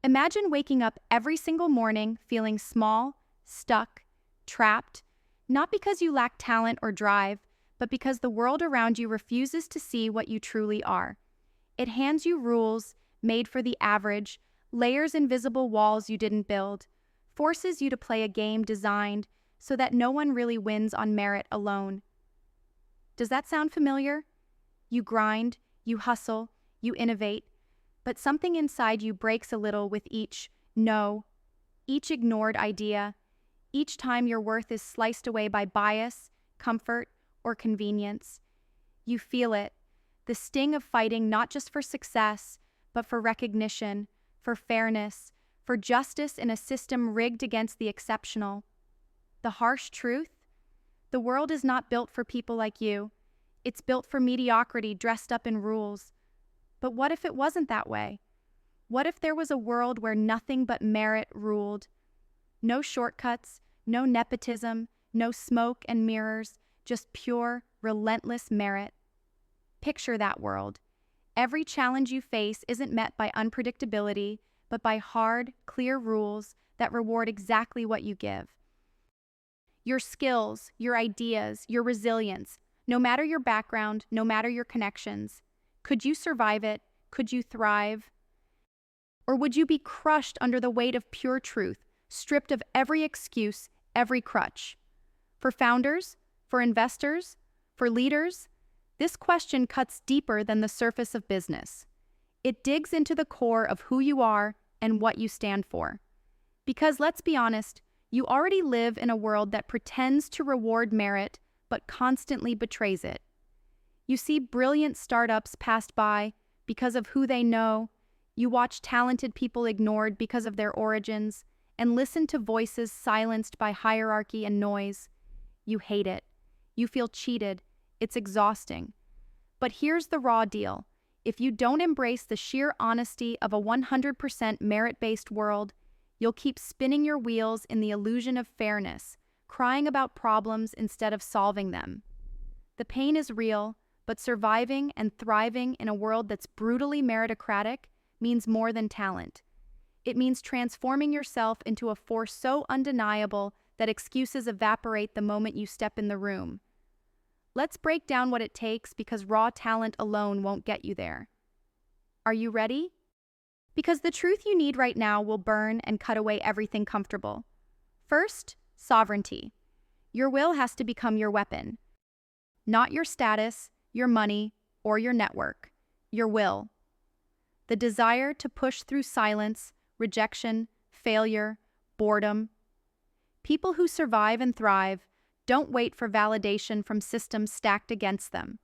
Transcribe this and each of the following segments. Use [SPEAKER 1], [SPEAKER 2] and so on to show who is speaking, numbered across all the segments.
[SPEAKER 1] Imagine waking up every single morning feeling small, stuck, trapped, not because you lack talent or drive, but because the world around you refuses to see what you truly are. It hands you rules made for the average, layers invisible walls you didn't build, forces you to play a game designed so that no one really wins on merit alone. Does that sound familiar? You grind, you hustle, you innovate, but something inside you breaks a little with each no, each ignored idea, each time your worth is sliced away by bias, comfort, or convenience. You feel it, the sting of fighting not just for success, but for recognition, for fairness, for justice in a system rigged against the exceptional. The harsh truth? The world is not built for people like you. It's built for mediocrity dressed up in rules. But what if it wasn't that way? What if there was a world where nothing but merit ruled? No shortcuts, no nepotism, no smoke and mirrors, just pure, relentless merit. Picture that world. Every challenge you face isn't met by unpredictability, but by hard, clear rules that reward exactly what you give. Your skills, your ideas, your resilience, no matter your background, no matter your connections. Could you survive it? Could you thrive? Or would you be crushed under the weight of pure truth, stripped of every excuse, every crutch? For founders, for investors, for leaders, this question cuts deeper than the surface of business. It digs into the core of who you are and what you stand for. Because let's be honest, you already live in a world that pretends to reward merit but constantly betrays it. You see brilliant startups passed by because of who they know, you watch talented people ignored because of their origins, and listen to voices silenced by hierarchy and noise. You hate it. You feel cheated. It's exhausting. But here's the raw deal. If you don't embrace the sheer honesty of a 100% merit-based world, you'll keep spinning your wheels in the illusion of fairness, crying about problems instead of solving them. The pain is real, but surviving and thriving in a world that's brutally meritocratic means more than talent. It means transforming yourself into a force so undeniable that excuses evaporate the moment you step in the room. Let's break down what it takes because raw talent alone won't get you there. Are you ready? Because the truth you need right now will burn and cut away everything comfortable. First, sovereignty. Your will has to become your weapon. Not your status, your money, or your network. Your will. The desire to push through silence, rejection, failure, boredom. People who survive and thrive don't wait for validation from systems stacked against them.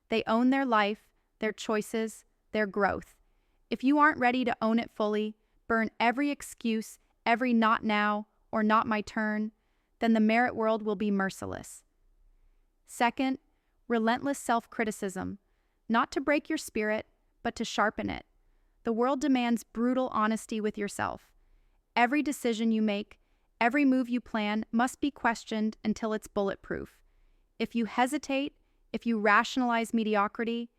[SPEAKER 1] They own their life, their choices, their growth. If you aren't ready to own it fully, burn every excuse, every not now or not my turn, then the merit world will be merciless. Second, relentless self-criticism, not to break your spirit, but to sharpen it. The world demands brutal honesty with yourself. Every decision you make, every move you plan must be questioned until it's bulletproof. If you hesitate, if you rationalize mediocrity,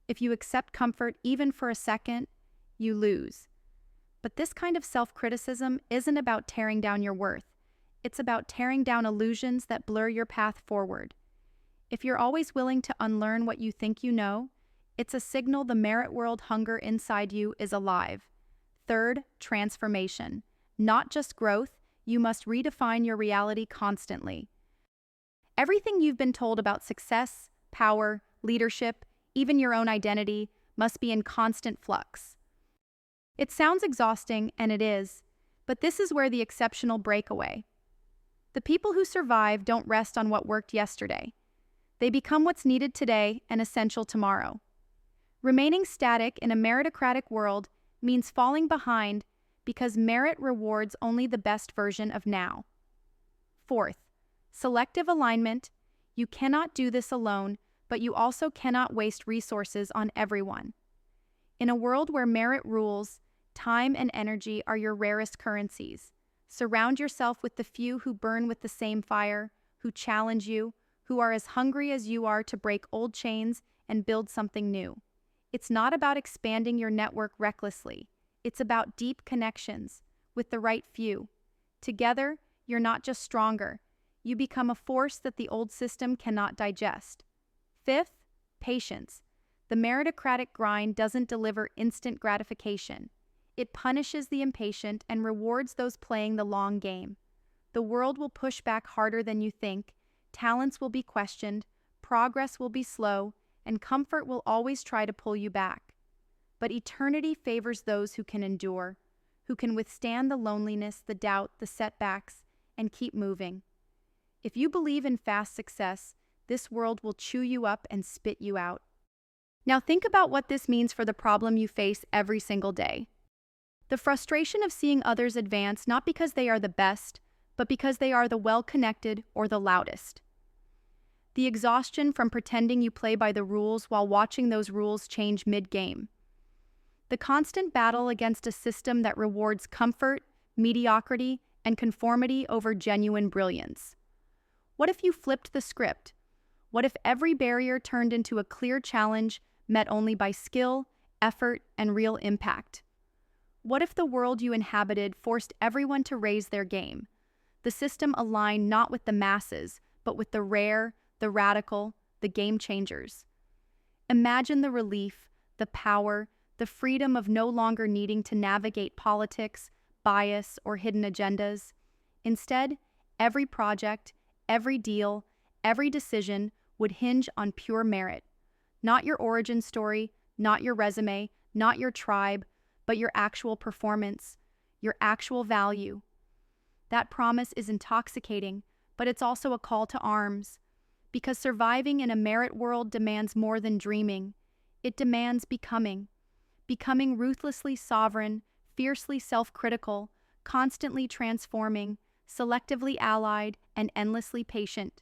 [SPEAKER 1] if you accept comfort even for a second, you lose. But this kind of self-criticism isn't about tearing down your worth. It's about tearing down illusions that blur your path forward. If you're always willing to unlearn what you think you know, it's a signal the merit world hunger inside you is alive. Third, transformation. Not just growth, you must redefine your reality constantly. Everything you've been told about success, power, leadership, even your own identity, must be in constant flux. It sounds exhausting, and it is, but this is where the exceptional break away. The people who survive don't rest on what worked yesterday. They become what's needed today and essential tomorrow. Remaining static in a meritocratic world means falling behind because merit rewards only the best version of now. Fourth, selective alignment. You cannot do this alone, but you also cannot waste resources on everyone. In a world where merit rules, time and energy are your rarest currencies. Surround yourself with the few who burn with the same fire, who challenge you, who are as hungry as you are to break old chains and build something new. It's not about expanding your network recklessly. It's about deep connections with the right few. Together, you're not just stronger, you become a force that the old system cannot digest. Fifth, patience. The meritocratic grind doesn't deliver instant gratification. It punishes the impatient and rewards those playing the long game. The world will push back harder than you think, talents will be questioned, progress will be slow, and comfort will always try to pull you back. But eternity favors those who can endure, who can withstand the loneliness, the doubt, the setbacks, and keep moving. If you believe in fast success, this world will chew you up and spit you out. Now think about what this means for the problem you face every single day. The frustration of seeing others advance not because they are the best, but because they are the well-connected or the loudest. The exhaustion from pretending you play by the rules while watching those rules change mid-game. The constant battle against a system that rewards comfort, mediocrity, and conformity over genuine brilliance. What if you flipped the script? What if every barrier turned into a clear challenge met only by skill, effort, and real impact? What if the world you inhabited forced everyone to raise their game? The system aligned not with the masses, but with the rare, the radical, the game changers. Imagine the relief, the power, the freedom of no longer needing to navigate politics, bias, or hidden agendas. Instead, every project, every deal, every decision would hinge on pure merit. Not your origin story, not your resume, not your tribe, but your actual performance, your actual value. That promise is intoxicating, but it's also a call to arms. Because surviving in a merit world demands more than dreaming. It demands becoming. Becoming ruthlessly sovereign, fiercely self-critical, constantly transforming, selectively allied, and endlessly patient.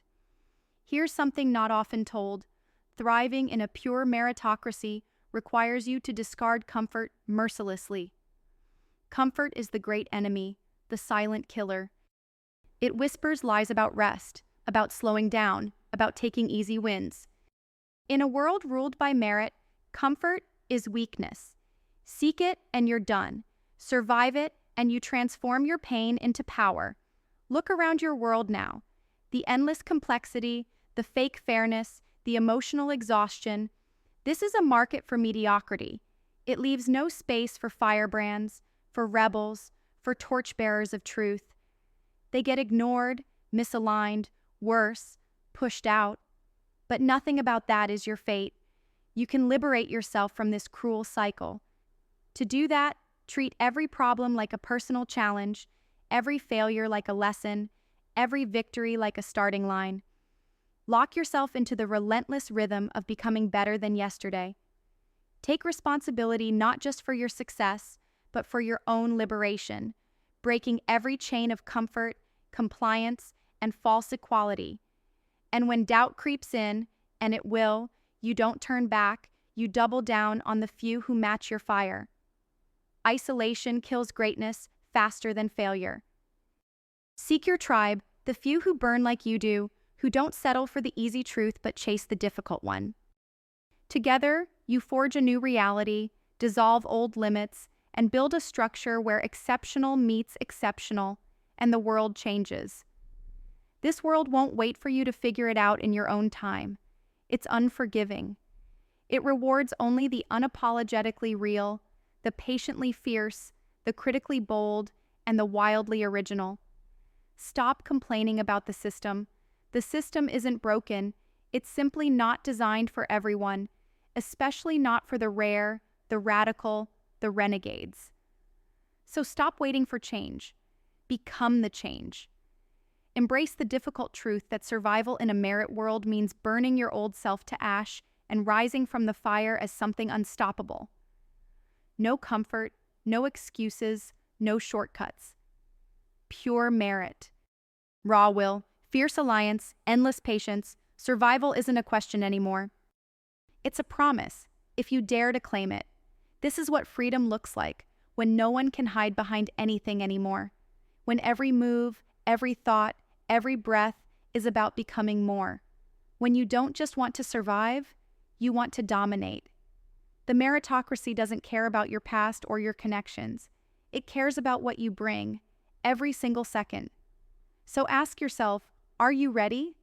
[SPEAKER 1] Here's something not often told. Thriving in a pure meritocracy requires you to discard comfort mercilessly. Comfort is the great enemy, the silent killer. It whispers lies about rest, about slowing down, about taking easy wins. In a world ruled by merit, comfort is weakness. Seek it and you're done. Survive it and you transform your pain into power. Look around your world now. The endless complexity, the fake fairness, the emotional exhaustion. This is a market for mediocrity. It leaves no space for firebrands, for rebels, for torchbearers of truth. They get ignored, misaligned, worse, pushed out. But nothing about that is your fate. You can liberate yourself from this cruel cycle. To do that, treat every problem like a personal challenge, every failure like a lesson, every victory like a starting line. Lock yourself into the relentless rhythm of becoming better than yesterday. Take responsibility not just for your success, but for your own liberation, breaking every chain of comfort, compliance, and false equality. And when doubt creeps in, and it will, you don't turn back, you double down on the few who match your fire. Isolation kills greatness faster than failure. Seek your tribe, the few who burn like you do, who don't settle for the easy truth but chase the difficult one. Together, you forge a new reality, dissolve old limits, and build a structure where exceptional meets exceptional, and the world changes. This world won't wait for you to figure it out in your own time. It's unforgiving. It rewards only the unapologetically real, the patiently fierce, the critically bold, and the wildly original. Stop complaining about the system. The system isn't broken. It's simply not designed for everyone, especially not for the rare, the radical, the renegades. So stop waiting for change. Become the change. Embrace the difficult truth that survival in a merit world means burning your old self to ash and rising from the fire as something unstoppable. No comfort, no excuses, no shortcuts. Pure merit. Raw will, fierce alliance, endless patience. Survival isn't a question anymore. It's a promise, if you dare to claim it. This is what freedom looks like, when no one can hide behind anything anymore. When every move, every thought, every breath is about becoming more. When you don't just want to survive, you want to dominate. The meritocracy doesn't care about your past or your connections. It cares about what you bring, every single second. So ask yourself, are you ready?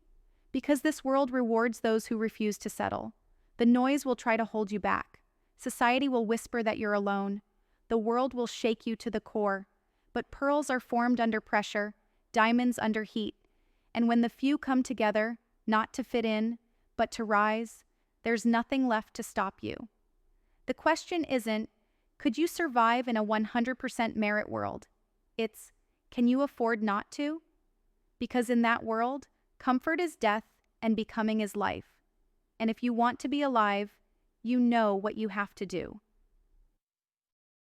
[SPEAKER 1] Because this world rewards those who refuse to settle. The noise will try to hold you back. Society will whisper that you're alone. The world will shake you to the core. But pearls are formed under pressure, diamonds under heat. And when the few come together, not to fit in, but to rise, there's nothing left to stop you. The question isn't, could you survive in a 100% merit world? It's, can you afford not to? Because in that world, comfort is death and becoming is life. And if you want to be alive, you know what you have to do.